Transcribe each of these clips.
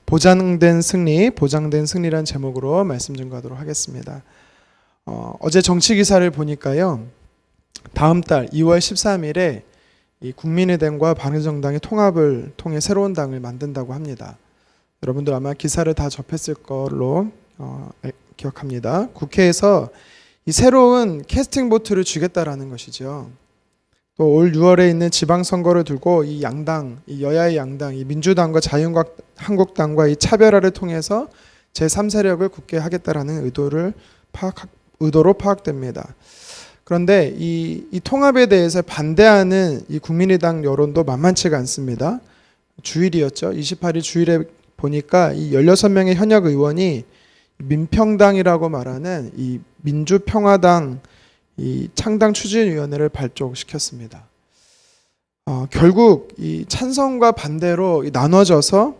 보장된 승리, 보장된 승리란 제목으로 말씀 증거하도록 하겠습니다. 어제 정치 기사를 보니까요. 다음 달 2월 13일에 이 국민의당과 바른정당의 통합을 통해 새로운 당을 만든다고 합니다. 여러분들 아마 기사를 다 접했을 걸로 기억합니다. 국회에서 이 새로운 캐스팅 보트를 주겠다라는 것이죠. 또 올 6월에 있는 지방선거를 두고 이 양당, 이 여야의 양당, 이 민주당과 자유한국당과 이 차별화를 통해서 제3세력을 굳게 하겠다라는 의도로 파악됩니다. 그런데 이 통합에 대해서 반대하는 이 국민의당 여론도 만만치가 않습니다. 주일이었죠. 28일 주일에 보니까 이 16명의 현역 의원이 민평당이라고 말하는 이 민주평화당 이 창당 추진위원회를 발족시켰습니다. 결국 이 찬성과 반대로 나눠져서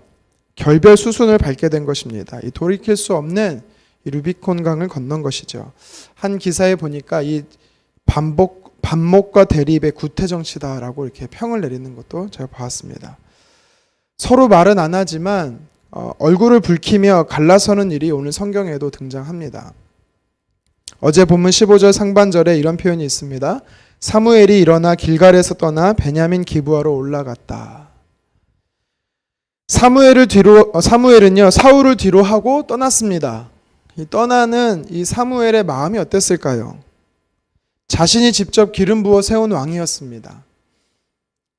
결별 수순을 밟게 된 것입니다. 이 돌이킬 수 없는 이 루비콘 강을 건넌 것이죠. 한 기사에 보니까 이 반목과 대립의 구태 정치다라고 이렇게 평을 내리는 것도 제가 봤습니다. 서로 말은 안 하지만 얼굴을 붉히며 갈라서는 일이 오늘 성경에도 등장합니다. 어제 본문 15절 상반절에 이런 표현이 있습니다. 사무엘이 일어나 길갈에서 떠나 베냐민 기브아로 올라갔다. 사무엘은요 사울을 뒤로 하고 떠났습니다. 이 떠나는 이 사무엘의 마음이 어땠을까요? 자신이 직접 기름 부어 세운 왕이었습니다.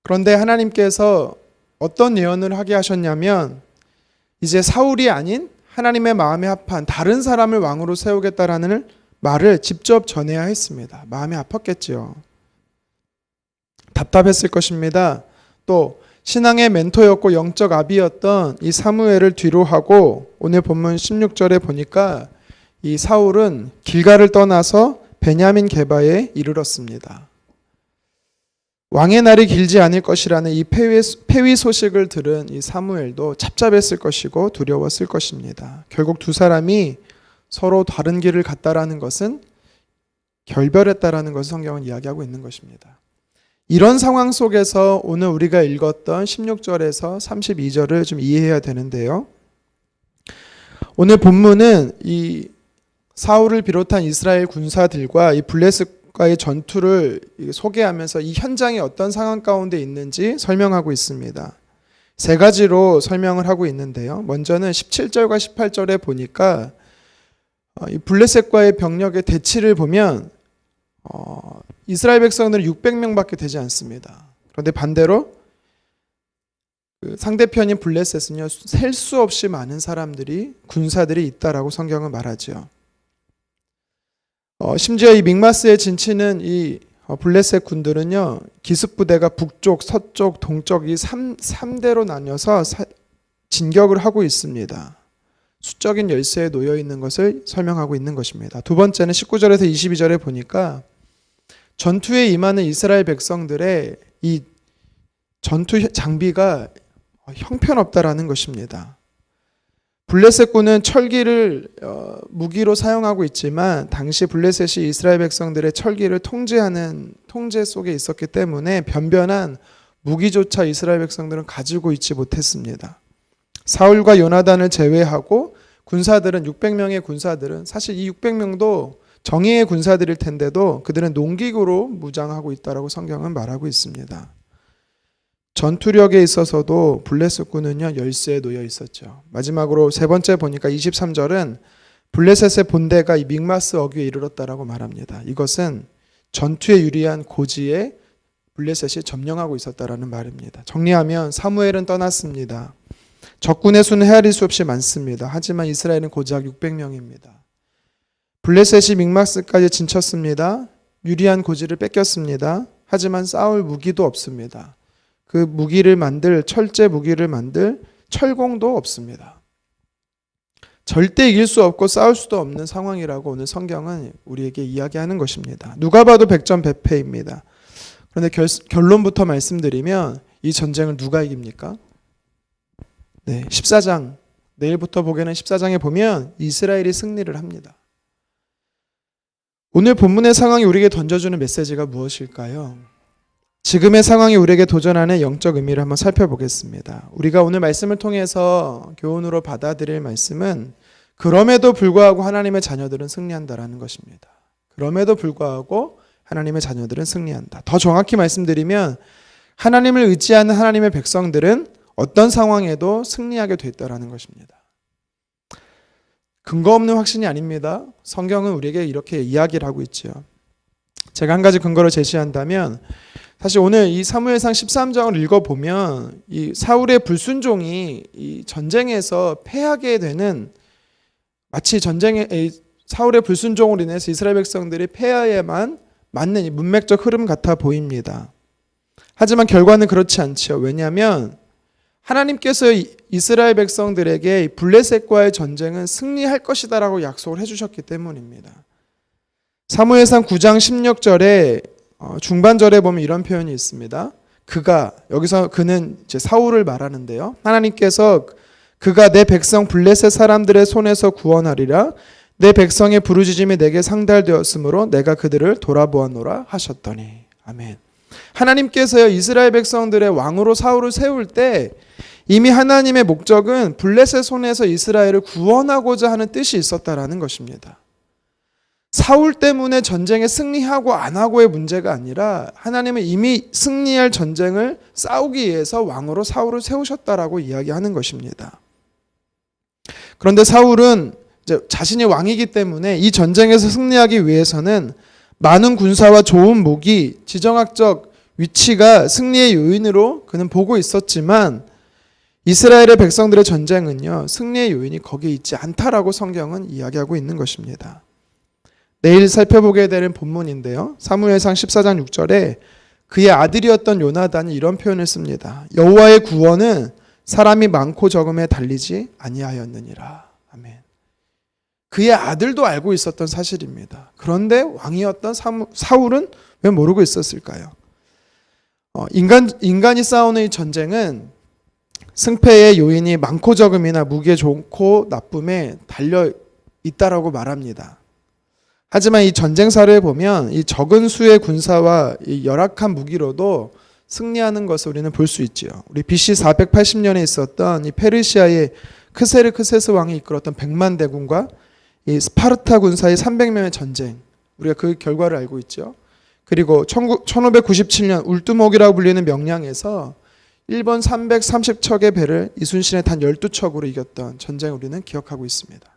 그런데 하나님께서 어떤 예언을 하게 하셨냐면 이제 사울이 아닌 하나님의 마음에 합한 다른 사람을 왕으로 세우겠다라는 말을 직접 전해야 했습니다. 마음이 아팠겠지요. 답답했을 것입니다. 또 신앙의 멘토였고 영적 아비였던 이 사무엘을 뒤로 하고 오늘 본문 16절에 보니까 이 사울은 길갈을 떠나서 베냐민 게바에 이르렀습니다. 왕의 날이 길지 않을 것이라는 이 폐위 소식을 들은 이 사무엘도 답답했을 것이고 두려웠을 것입니다. 결국 두 사람이 서로 다른 길을 갔다라는 것은 결별했다라는 것을 성경은 이야기하고 있는 것입니다. 이런 상황 속에서 오늘 우리가 읽었던 16절에서 32절을 좀 이해해야 되는데요. 오늘 본문은 이 사울을 비롯한 이스라엘 군사들과 이 블레셋과의 전투를 소개하면서 이 현장이 어떤 상황 가운데 있는지 설명하고 있습니다. 세 가지로 설명을 하고 있는데요. 먼저는 17절과 18절에 보니까 이 블레셋과의 병력의 대치를 보면 이스라엘 백성들은 600명밖에 되지 않습니다. 그런데 반대로 그 상대편인 블레셋은요 셀 수 없이 많은 군사들이 있다라고 성경은 말하죠. 심지어 이 믹마스에 진치는 이 블레셋 군들은요 기습부대가 북쪽, 서쪽, 동쪽 이 3대로 나뉘어서 진격을 하고 있습니다. 수적인 열세에 놓여 있는 것을 설명하고 있는 것입니다. 두 번째는 19절에서 22절에 보니까 전투에 임하는 이스라엘 백성들의 이 전투 장비가 형편없다라는 것입니다. 블레셋군은 철기를 무기로 사용하고 있지만 당시 블레셋이 이스라엘 백성들의 철기를 통제 속에 있었기 때문에 변변한 무기조차 이스라엘 백성들은 가지고 있지 못했습니다. 사울과 요나단을 제외하고 군사들은 600명의 군사들은 사실 이 600명도 정예의 군사들일 텐데도 그들은 농기구로 무장하고 있다라고 성경은 말하고 있습니다. 전투력에 있어서도 블레셋군은요 열세에 놓여 있었죠. 마지막으로 세 번째 보니까 23절은 블레셋의 본대가 이 믹마스 어귀에 이르렀다라고 말합니다. 이것은 전투에 유리한 고지에 블레셋이 점령하고 있었다라는 말입니다. 정리하면 사무엘은 떠났습니다. 적군의 수는 헤아릴 수 없이 많습니다. 하지만 이스라엘은 고작 600명입니다. 블레셋이 믹마스까지 진쳤습니다. 유리한 고지를 뺏겼습니다. 하지만 싸울 무기도 없습니다. 그 무기를 만들 철제 무기를 만들 철공도 없습니다. 절대 이길 수 없고 싸울 수도 없는 상황이라고 오늘 성경은 우리에게 이야기하는 것입니다. 누가 봐도 백전백패입니다. 그런데 결론부터 말씀드리면 이 전쟁을 누가 이깁니까? 네, 14장 내일부터 보게는 14장에 보면 이스라엘이 승리를 합니다. 오늘 본문의 상황이 우리에게 던져주는 메시지가 무엇일까요? 지금의 상황이 우리에게 도전하는 영적 의미를 한번 살펴보겠습니다. 우리가 오늘 말씀을 통해서 교훈으로 받아들일 말씀은 그럼에도 불구하고 하나님의 자녀들은 승리한다라는 것입니다. 그럼에도 불구하고 하나님의 자녀들은 승리한다. 더 정확히 말씀드리면 하나님을 의지하는 하나님의 백성들은 어떤 상황에도 승리하게 됐다라는 것입니다. 근거 없는 확신이 아닙니다. 성경은 우리에게 이렇게 이야기를 하고 있죠. 제가 한 가지 근거를 제시한다면 사실 오늘 이 사무엘상 13장을 읽어보면 이 사울의 불순종이 이 전쟁에서 패하게 되는 마치 사울의 불순종으로 인해서 이스라엘 백성들이 패하에만 맞는 이 문맥적 흐름 같아 보입니다. 하지만 결과는 그렇지 않죠. 왜냐하면 하나님께서 이스라엘 백성들에게 블레셋과의 전쟁은 승리할 것이다라고 약속을 해주셨기 때문입니다. 사무엘상 9장 16절에 중반절에 보면 이런 표현이 있습니다. 여기서 그는 이제 사울을 말하는데요. 하나님께서 그가 내 백성 블레셋 사람들의 손에서 구원하리라. 내 백성의 부르짖음이 내게 상달되었으므로 내가 그들을 돌아보았노라 하셨더니. 아멘. 하나님께서요 이스라엘 백성들의 왕으로 사울을 세울 때 이미 하나님의 목적은 블레셋 손에서 이스라엘을 구원하고자 하는 뜻이 있었다라는 것입니다. 사울 때문에 전쟁에 승리하고 안 하고의 문제가 아니라 하나님은 이미 승리할 전쟁을 싸우기 위해서 왕으로 사울을 세우셨다라고 이야기하는 것입니다. 그런데 사울은 이제 자신이 왕이기 때문에 이 전쟁에서 승리하기 위해서는 많은 군사와 좋은 무기, 지정학적 위치가 승리의 요인으로 그는 보고 있었지만 이스라엘의 백성들의 전쟁은요 승리의 요인이 거기에 있지 않다라고 성경은 이야기하고 있는 것입니다. 내일 살펴보게 되는 본문인데요. 사무엘상 14장 6절에 그의 아들이었던 요나단이 이런 표현을 씁니다. 여호와의 구원은 사람이 많고 적음에 달리지 아니하였느니라. 아멘. 그의 아들도 알고 있었던 사실입니다. 그런데 왕이었던 사울은 왜 모르고 있었을까요? 인간이 싸우는 이 전쟁은 승패의 요인이 많고 적음이나 무게 좋고 나쁨에 달려 있다라고 말합니다. 하지만 이 전쟁사를 보면 이 적은 수의 군사와 이 열악한 무기로도 승리하는 것을 우리는 볼 수 있지요. 우리 BC 480년에 있었던 이 페르시아의 크세르크세스 왕이 이끌었던 100만 대군과 이 스파르타 군사의 300명의 전쟁, 우리가 그 결과를 알고 있죠. 그리고 1597년 울두목이라고 불리는 명량에서 일본 330척의 배를 이순신의 단 12척으로 이겼던 전쟁을 우리는 기억하고 있습니다.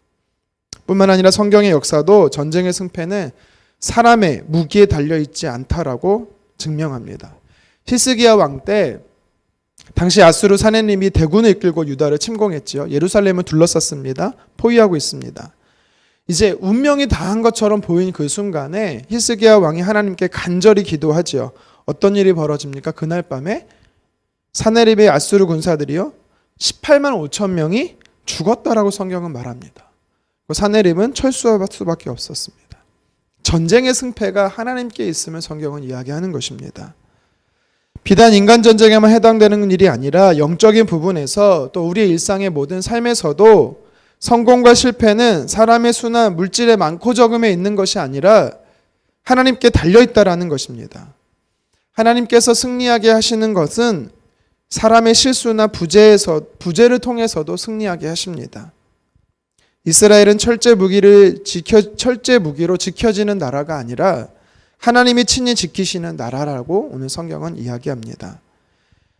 뿐만 아니라 성경의 역사도 전쟁의 승패는 사람의 무기에 달려있지 않다라고 증명합니다. 히스기야 왕 때 당시 아수르 사내님이 대군을 이끌고 유다를 침공했지요. 예루살렘을 둘러쌌습니다. 포위하고 있습니다. 이제 운명이 다한 것처럼 보인 그 순간에 히스기야 왕이 하나님께 간절히 기도하지요. 어떤 일이 벌어집니까? 그날 밤에 사내립의 아수르 군사들이요 18만 5천 명이 죽었다라고 성경은 말합니다. 사내립은 철수할 수밖에 없었습니다. 전쟁의 승패가 하나님께 있음을 성경은 이야기하는 것입니다. 비단 인간 전쟁에만 해당되는 일이 아니라 영적인 부분에서 또 우리의 일상의 모든 삶에서도 성공과 실패는 사람의 수나 물질의 많고 적음에 있는 것이 아니라 하나님께 달려있다라는 것입니다. 하나님께서 승리하게 하시는 것은 사람의 실수나 부재를 통해서도 승리하게 하십니다. 이스라엘은 철제 무기로 지켜지는 나라가 아니라 하나님이 친히 지키시는 나라라고 오늘 성경은 이야기합니다.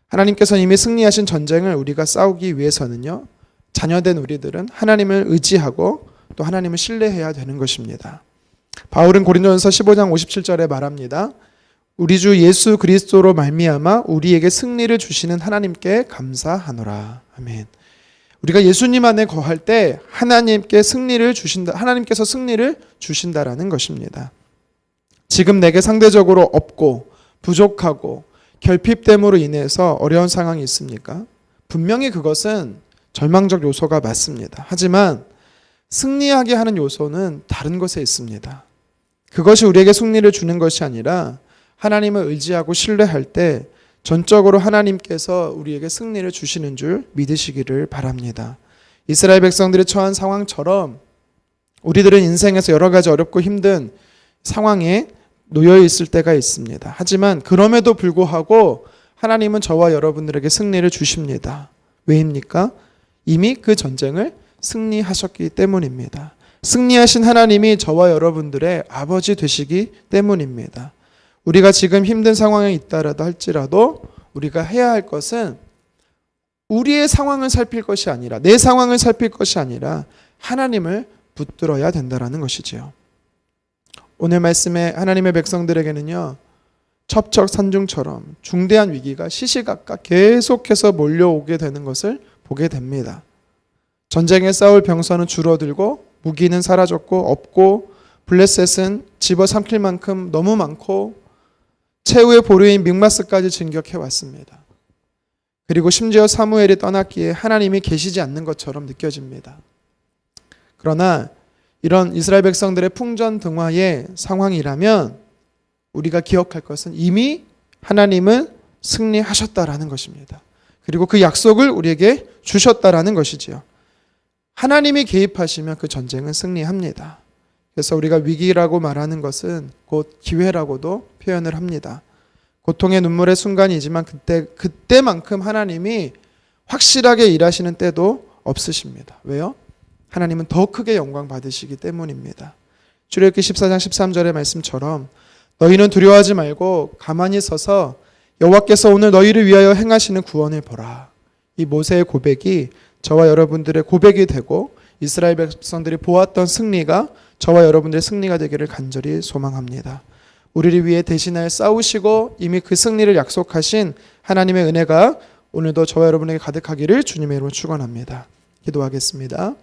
하나님께서 이미 승리하신 전쟁을 우리가 싸우기 위해서는요, 자녀된 우리들은 하나님을 의지하고 또 하나님을 신뢰해야 되는 것입니다. 바울은 고린도전서 15장 57절에 말합니다. 우리 주 예수 그리스도로 말미암아 우리에게 승리를 주시는 하나님께 감사하노라. 아멘. 우리가 예수님 안에 거할 때 하나님께서 승리를 주신다라는 것입니다. 지금 내게 상대적으로 없고 부족하고 결핍됨으로 인해서 어려운 상황이 있습니까? 분명히 그것은 절망적 요소가 맞습니다. 하지만 승리하게 하는 요소는 다른 것에 있습니다. 그것이 우리에게 승리를 주는 것이 아니라 하나님을 의지하고 신뢰할 때 전적으로 하나님께서 우리에게 승리를 주시는 줄 믿으시기를 바랍니다. 이스라엘 백성들이 처한 상황처럼 우리들은 인생에서 여러 가지 어렵고 힘든 상황에 놓여 있을 때가 있습니다. 하지만 그럼에도 불구하고 하나님은 저와 여러분들에게 승리를 주십니다. 왜입니까? 이미 그 전쟁을 승리하셨기 때문입니다. 승리하신 하나님이 저와 여러분들의 아버지 되시기 때문입니다. 우리가 지금 힘든 상황에 있다라도 할지라도 우리가 해야 할 것은 우리의 상황을 살필 것이 아니라, 내 상황을 살필 것이 아니라 하나님을 붙들어야 된다라는 것이지요. 오늘 말씀에 하나님의 백성들에게는요, 첩첩산중처럼 중대한 위기가 시시각각 계속해서 몰려오게 되는 것을 보게 됩니다. 전쟁에 싸울 병사는 줄어들고 무기는 사라졌고 없고, 블레셋은 집어삼킬 만큼 너무 많고, 최후의 보루인 믹마스까지 진격해 왔습니다. 그리고 심지어 사무엘이 떠났기에 하나님이 계시지 않는 것처럼 느껴집니다. 그러나 이런 이스라엘 백성들의 풍전등화의 상황이라면 우리가 기억할 것은 이미 하나님은 승리하셨다라는 것입니다. 그리고 그 약속을 우리에게 주셨다라는 것이지요. 하나님이 개입하시면 그 전쟁은 승리합니다. 그래서 우리가 위기라고 말하는 것은 곧 기회라고도 표현을 합니다. 고통의 눈물의 순간이지만 그때만큼 하나님이 확실하게 일하시는 때도 없으십니다. 왜요? 하나님은 더 크게 영광 받으시기 때문입니다. 출애굽기 14장 13절의 말씀처럼 너희는 두려워하지 말고 가만히 서서 여호와께서 오늘 너희를 위하여 행하시는 구원을 보라. 이 모세의 고백이 저와 여러분들의 고백이 되고 이스라엘 백성들이 보았던 승리가 저와 여러분들의 승리가 되기를 간절히 소망합니다. 우리를 위해 대신하여 싸우시고 이미 그 승리를 약속하신 하나님의 은혜가 오늘도 저와 여러분에게 가득하기를 주님의 이름으로 축원합니다. 기도하겠습니다.